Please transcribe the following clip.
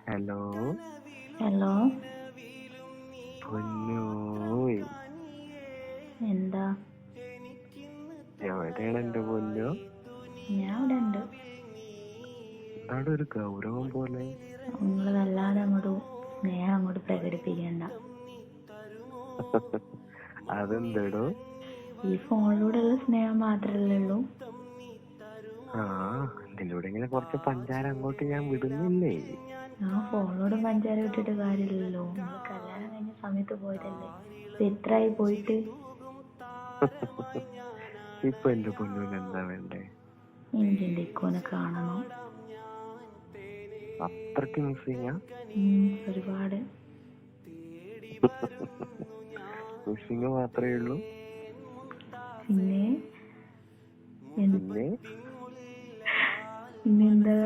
Hello hello പൊന്നോയ്, എന്താ? എവിടെയാണ് എന്റെ പൊന്നോ? ഞാൻ ഇവിടെ ഉണ്ട്. എന്താണ് ഒരു ഗൗരവം പോലെ? നിങ്ങൾ വല്ലാതെ സ്നേഹം അങ്ങോട്ട് പ്രകടിപ്പിക്കണ്ട. അതെന്തടോ? ഈ ഫോണിലൂടെയുള്ള സ്നേഹം മാത്രല്ലേ ഉള്ളൂ? ആ, ഇതിലൂടെ ഇങ്ങനെ കുറച്ച് പഞ്ചാര അങ്ങോട്ട് ഞാൻ വിടുന്നില്ലേ? ആ ഫോണിലൂടെ പഞ്ചാര വിട്ടിട്ട് കാര്യമില്ലല്ലോ. നമ്മൾ കല്യാണം കഴിഞ്ഞ സമയത്ത് പോയതല്ലേ. ഇപ്പൊ എത്രയായി പോയിട്ട്? ഇപ്പൊ എന്റെ പൊന്നൂന് എന്താ വേണ്ടേ? എനിക്കെന്റെ ഇക്കോനെ കാണണം. അത്രക്ക് മിസ്സിങ്ങാ? ഒരുപാട്. മിസ്സിങ് മാത്രമേ ഉള്ളൂ? പിന്നെ പിന്നെ പിന്നെന്താ?